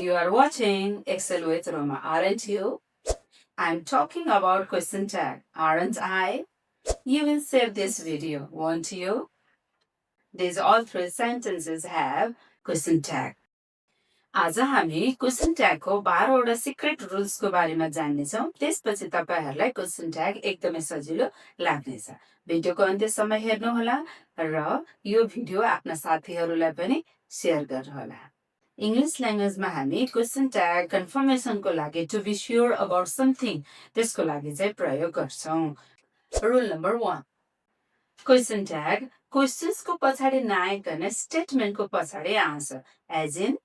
You are watching Excel with Roma, aren't you? I'm talking about question tag, aren't I? You will save this video, won't you? These all three sentences have question tag. आज हामी question ट्यागको 12वटा secret रुल्सको बारेमा जान्नेछौँ। त्यसपछि तपाईहरुलाई question tag एकदमै सजिलो लाग्नेछ। भिडियोको अन्त्यसम्म हेर्नुहोला र यो भिडियो आफ्ना साथीहरुलाई पनि शेयर गर्नुहोला। इंग्लिश ल्याङ्ग्वेजमा हामी क्वेसन ट्याग कन्फर्मेसनको लागि to be sure about something त्यसको लागि चाहिँ प्रयोग गर्छौं। रुल नम्बर 1, क्वेसन ट्याग क्वेशन्सको पछाडि नआइकन स्टेटमेन्टको पछाडि आउँछ। As in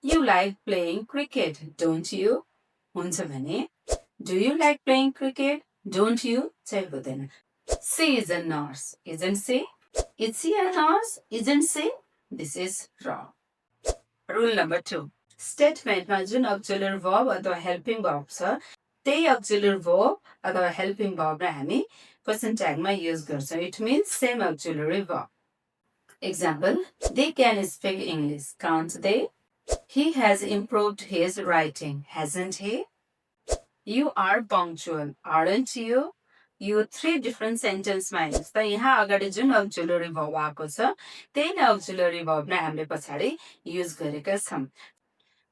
You like playing cricket, don't you? हुन्छ भने Do you like playing cricket? Don't you? चाहिँ हुँदैन। She is a nurse, isn't she? Is she a nurse? Isn't she? This is wrong. Rule number 2. स्टेटमेन्टमा जुन auxiliary verb अथवा helping verb छ त्यही auxiliary verb अथवा helping verbलाई हामी question tagमा use गर्छौं। It means same auxiliary verb. Example, they can speak English, can't they? He has improved his writing, hasn't he? You are punctual, aren't you? यो 3 different sentence मा हेर्नुस् त यहाँ अगाडि जुन auxiliary verb आएको छ त्यही नै auxiliary verb नै हामीले पछाडि युज गरेका छौं।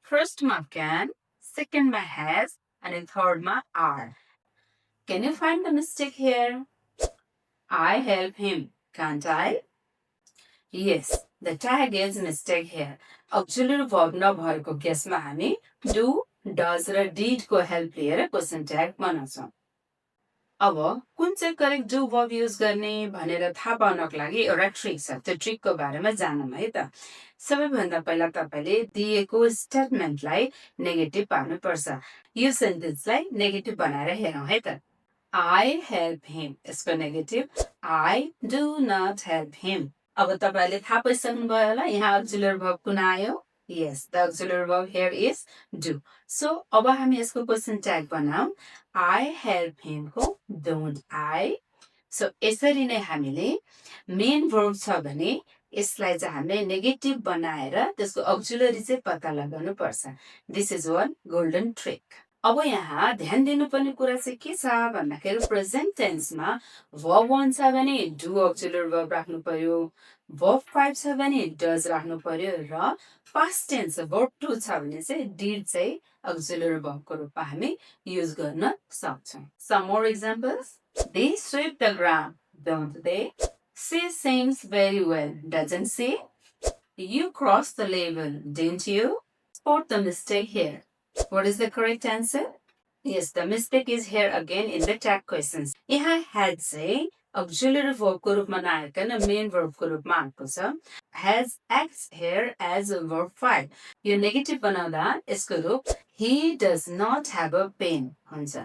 फर्स्ट मा can, second मा has अनि third मा are. Can you find the mistake here? I help him, can't I? Yes, the tag is mistake here. Auxiliary verb नभएको केसमा हामी do, does र did को हेल्प लिएर क्वेशन ट्याग बनाउँछौं। अब कुन चाहिँ करेक्ट do verb युज गर्ने भनेर थाहा पाउनको लागि एउटा ट्रिक छ। त्यो ट्रिकको बारेमा जानौं है त। सबैभन्दा पहिला तपाईले दिएको स्टेटमेन्टलाई नेगेटिभ पार्नु पर्छ। यो सेन्टेन्सलाई नेगेटिभ बनाएर हेरौं है त। I help him यसको negative I do not help him। अब तपाईले थाहा पाइसक्नुभयो होला यहाँ auxiliary verb कुन आयो? Yes, the auxiliary verb here is do. So अब हामी यसको क्वेशन ट्याग बनाऊ। I help him को don't I? So यसरी नै हामीले मेन verb छ भने यसलाई चाहिँ हामीले नेगेटिभ बनाएर त्यसको auxiliary चाहिँ पत्ता लगाउनु पर्छ। This is one golden trick. अब यहाँ ध्यान दिनुपर्ने कुरा चाहिँ के छ भन्दाखेरि प्रेजेन्ट टेन्समा verb 1 छ भने do auxiliary verb राख्नु पर्यो, verb 5 छ भने does राख्नु पर्यो र past tense verb 2 छ भने चाहिँ did चाहिँ auxiliary verb को रूपमा हामी युज गर्न सक्छौं। Some more examples. They sweep the ground, don't they? She sings very well, doesn't she? You cross the level, didn't you? Spot the mistake here. What is the correct answer? Yes, the mistake is here again in the tag questions. यहाँ had चाहिँ auxiliary verb को रूपमा नआइकन main verb को रूपमा आएको छ। Has acts here as a verb 5. यो negative बनाउँदा यसको रूप he does not have a pen हुन्छ।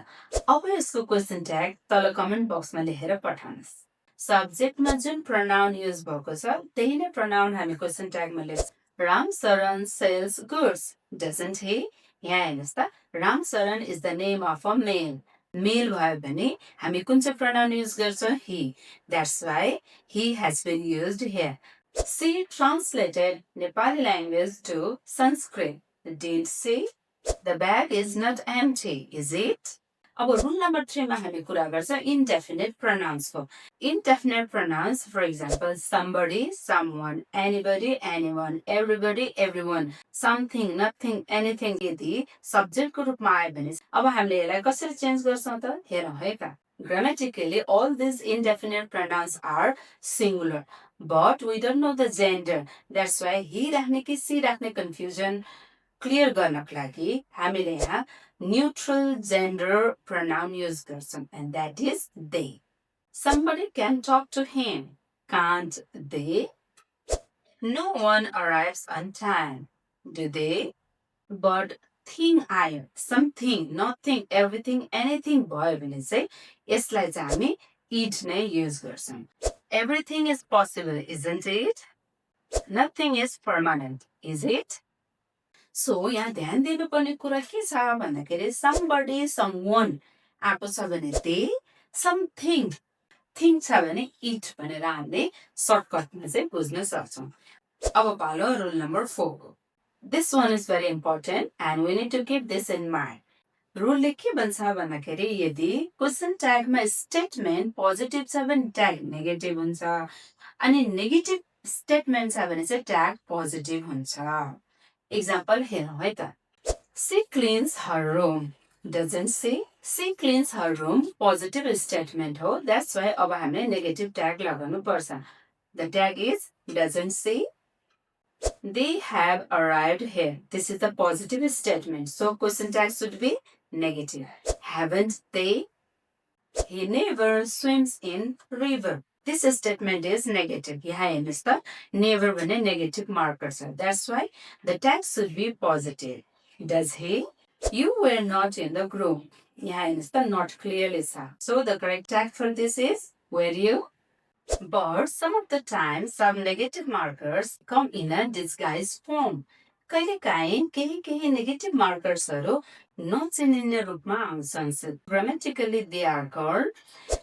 अब यसको क्वेशन ट्याग तल कमेन्ट बक्समा लेखेर पठाउनुस्। सब्जेक्टमा जुन pronoun युज भएको छ त्यही नै pronoun हामी क्वेशन ट्यागमा लेख्छौं। Ram Saran sells goods, doesn't he? यहाँ हेर्नुस् त Ram Saran is the name of a male. Male भयो भने हामी कुन चाहिँ pronoun युज गर्छौं? He. That's why he has been used here. She translated Nepali language to Sanskrit. Did she? The bag is not empty, is it? अब rule number 3 मा हामी कुरा गर्छौं indefinite pronouns को। Indefinite pronouns, for example, somebody, someone, anybody, anyone, everybody, everyone, something, nothing, anything यदि subject को रूपमा आयो भने अब हामीले यसलाई कसरी चेन्ज गर्छौं त हेरौं है त। Grammatically, all these indefinite pronouns are singular, but we don't know the gender. That's why he राख्ने कि she राख्ने confusion क्लियर गर्नको लागि हामीले यहाँ neutral gender pronoun use गर्छौं and that is they. Somebody can talk to him, can't they? No one arrives on time, do they? But thing आयो, something, nothing, everything, anything भयो भने चाहिँ यसलाई चाहिँ हामी it नै युज गर्छौं। Everything is possible, isn't it? Nothing is permanent, is it? So यहाँ ध्यान दिनुपर्ने कुरा के छ भन्दाखेरि somebody, someone आएको छ भने they, something, thing छ भने it भनेर हामीले सर्टकटमा चाहिँ बुझ्न सक्छौं। अब पालो रुल नम्बर 4 को। This one is very important and we need to keep this in mind. रुलले के भन्छ भन्दाखेरि यदि क्वेसन ट्यागमा स्टेटमेन्ट पोजिटिभ छ भने ट्याग नेगेटिभ हुन्छ अनि नेगेटिभ स्टेटमेन्ट छ भने चाहिँ ट्याग पोजिटिभ हुन्छ एक्जाम्पल हेरौँ है त she cleans her room doesn't she cleans her room positive statement हो द्याट्स वाइ अब हामीले नेगेटिभ ट्याग लगाउनु पर्छ the tag is doesn't she They have arrived here. This is the positive statement. So question tag should be negative. Haven't they? He never swims in river. This statement is negative. यहाँ हेर्नुस् त never भने negative marker छ. That's why the tag should be positive. Does he? You were not in the group. यहाँ हेर्नुस् त not clearly छ. So the correct tag for this is were you? But some of the time, some negative markers come in a disguised form. कहिलेकाहीँ केही negative markers नचिनिने रूपमा आउँछन्. Grammatically, they are called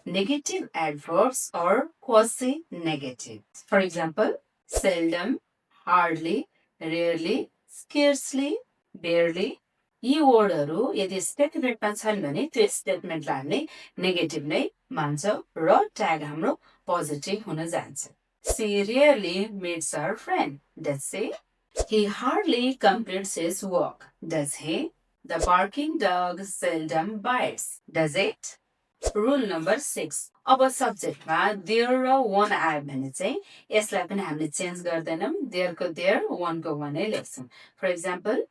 negative adverbs or quasi-negative. For example, seldom, hardly, rarely, scarcely, barely. यी वर्डहरू यदि स्टेटमेन्टमा छन् भने त्यो स्टेटमेन्टलाई हामीले नेगेटिभ नै मान्छौँ र ट्याग हाम्रो पोजिटिभ हुन जान्छ She rarely meets her friend. Does she? He hardly completes his work. Does he? The barking dog seldom bites. Does it? Rule number 6. अब सब्जेक्टमा देयर र वन आयो भने चाहिँ यसलाई पनि हामीले चेन्ज गर्दैनौँ देयरको देयर वनको वनै लेख्छौँ for example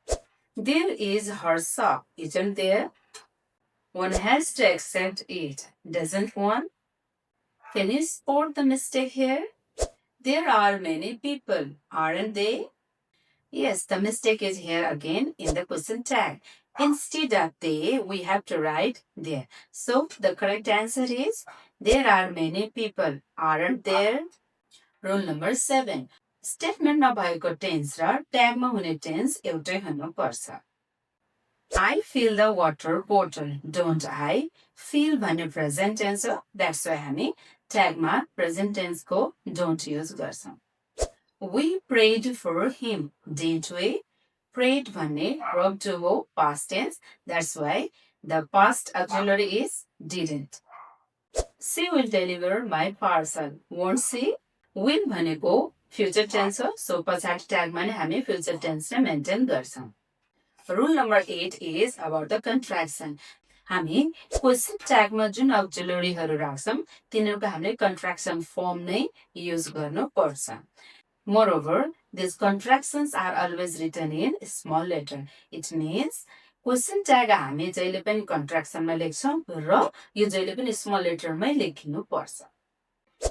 there is her shop isn't there? One has to accept it. Doesn't one? Can you spot the mistake here? There are many people, aren't they? Yes, the mistake is here again in the question tag. Instead of they, we have to write there. So the correct answer is there are many people, aren't there? Rule number 7. Statement नभएको tense र tag मा हुने tense एउटै हुनुपर्छ. I fill the water bottle, don't I? Feel भने present tense हो. That's why हामी tag मा present tense को don't use गर्छौं. We prayed for him, didn't we? Prayed भन्ने verb to हो past tense. That's why the past auxiliary is didn't. She will deliver my parcel, won't she? Will भनेको future tense हो. So पछाडि tag मा नै हामी future tense नै maintain गर्छौं. Rule number 8 is about the contraction. हामी question tag मा जुन auxiliaryहरु राख्छौं तिनीहरुको हामीले contraction form नै use गर्नु पर्छ. Moreover, these contractions are always written in small letter. It means question tag हामी जहिले पनि contraction मा लेख्छौं र यो जहिले पनि small letter मै लेखिनु पर्छ.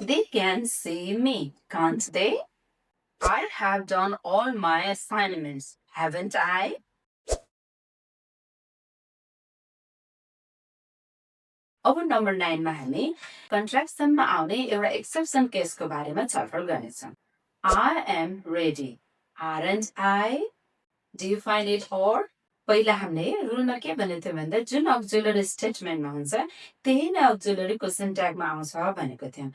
They can see me, can't they? I have done all my assignments, haven't I? अब नम्बर 9 मा हामी contraction मा आउने एउटा exception case को बारेमा छलफल गर्नेछौं. I am ready. Aren't I? Do you find it odd? पहिला हामीले रुलमा के भनेको थियो भन्दा जुन auxiliary statement मा हुन्छ त्यही नै auxiliary question tag मा आउँछ भनेको थियौं.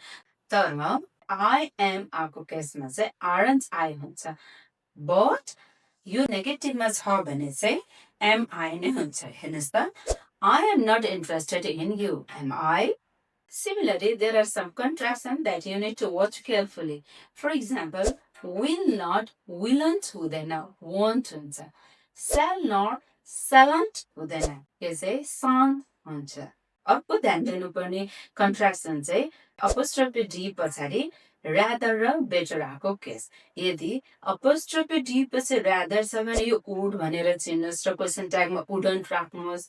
तर I am आको केसमा चाहिँ aren't I हुन्छ. But यो नेगेटिभ मा छ भने चाहिँ am I नै हुन्छ. हेर्नुस् त I am not interested in you, am I? Similarly, there are some contractions that you need to watch carefully. For example, will not, willn't हुँदैन, won't हुन्छ. Shall not, shalln't हुँदैन. यो चाहिँ shan't हुन्छ. अर्को ध्यान दिनुपर्ने contraction चाहिँ apostrophe D पछाडि rather र better आको केस. यदि apostrophe D पछि rather छ भने यो would भनेर चिन्नुस् र question tag मा wouldn't राख्नुस्.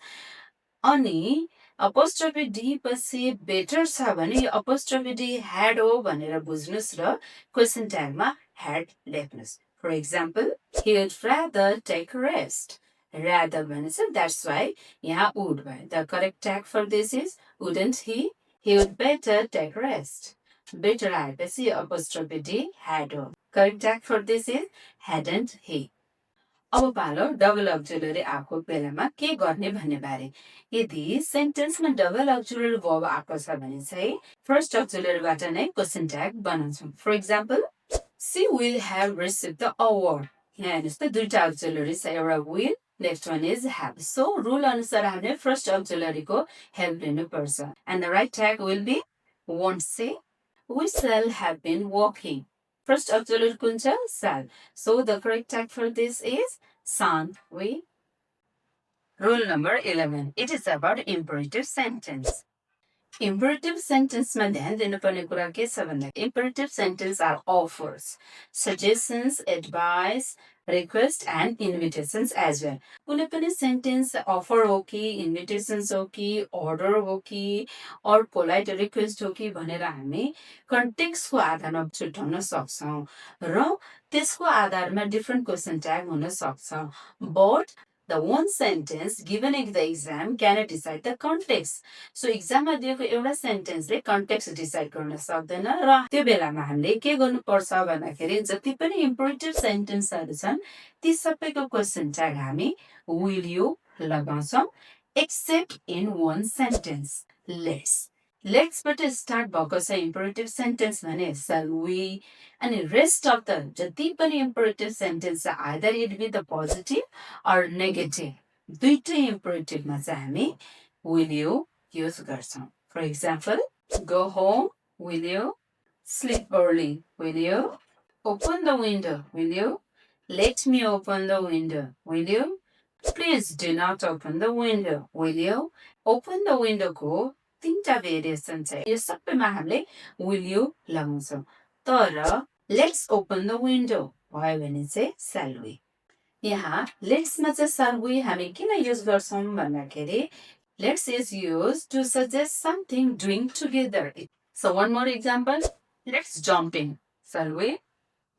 अनि apostrophe D पछि better छ भने यो apostrophe D had हो भनेर बुझ्नुस् र question tag मा had लेख्नुस्. For example, he would rather take rest. Rather भनेछ that's why यहाँ would भयो. The correct tag for this is wouldn't he? He would better take rest. Better आएपछि apostrophe D had हो. Correct tag for this is hadn't he. अब पालो double auxiliary आको बेलामा के गर्ने भन्ने बारे. यदि सेन्टेन्समा डबल auxiliary verb आको छ भने चाहिँ फर्स्ट auxiliary बाट नै question tag बनाउँछौं. For example, she will have received the award. यहाँ हेर्नुहोस् त दुईटा auxiliary छ एउटा will next one is have so rule अनुसार हामीले first auxiliary को help लिनुपर्छ and the right tag will be won't say we shall have been walking first auxiliary कुन छ shall so the correct tag for this is shan't we. Rule number 11 it is about imperative sentence. Imperative sentence मा ध्यान दिनुपर्ने कुरा के छ भन्दा imperative sentence are offers, suggestions, advice, request and invitations as well. कुनै पनि sentence offer हो कि invitations हो कि order हो कि or polite request हो कि भनेर हामी context को आधारमा छुट्याउन सक्छौं र त्यसको आधारमा different question tag हुन सक्छ. But the one sentence given in the exam cannot decide the context. So exam मा दिएको एउटा सेन्टेन्सले कन्टेक्स्ट डिसाइड गर्न सक्दैन र त्यो बेलामा हामीले के गर्नुपर्छ भन्दाखेरि जति पनि इम्परेटिभ सेन्टेन्सहरू छन् ती सबैको क्वेशन ट्याग हामी will you लगाउँछौं except in one sentence let's बाट स्टार्ट भएको छ इम्परेटिभ सेन्टेन्स भने shall we अनि रेस्ट अफ द जति पनि इम्परेटिभ सेन्टेन्स छ either it be the positive or negative दुईटै इम्परेटिभमा चाहिँ हामी will you use गर्छौं. For example, go home, will you? Sleep early, will you? Open the window, will you? Let me open the window, will you? Please do not open the window, will you? Open the window को तीनटा variation छ यो सबैमा हामीले will you लगाउँछौं तर let's open the window भयो भने चाहिँ shall we. यहाँ let's मा चाहिँ shall we हामी किन युज गर्छौं भन्दाखेरि let's is used to suggest something doing together. So one more example. Let's jump in. Shall we?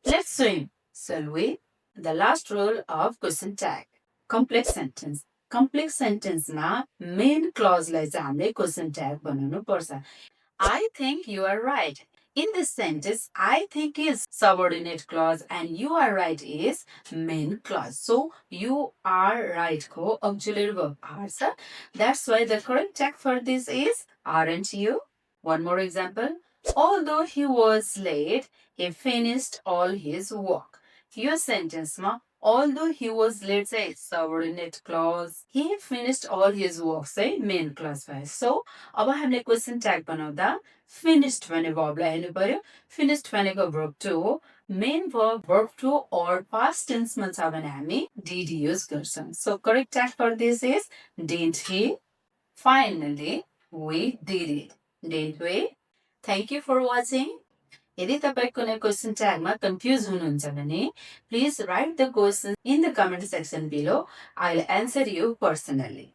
Let's swim. Shall we? The last rule of question tag. Complex sentence. Complex sentence मा main clause लाई चाहिँ हामीले question tag बनाउनु पर्छ. I think you are right. In this sentence, I think is subordinate clause and you are right is main clause. So, you are right ko auxiliary verb are. That's why the correct tag for this is aren't you? One more example. Although he was late, he finished all his work. Your sentence ma although he was late say subordinate clause. He finished all his work say main clause भयो. So, अब हामीले question tag बनाउँदा finished भने verb लाई हेर्नु पर्यो. Finished भनेको verb 2 हो. Main verb 2 or past tense मा छ भने हामी did use गर्छौं. So, correct tag for this is didn't he? Finally, we did it. Didn't we? Thank you for watching. यदि तपाईं कुनै क्वेशन ट्यागमा कन्फ्युज हुनुहुन्छ भने please right the question in the comment section below. I will answer you personally.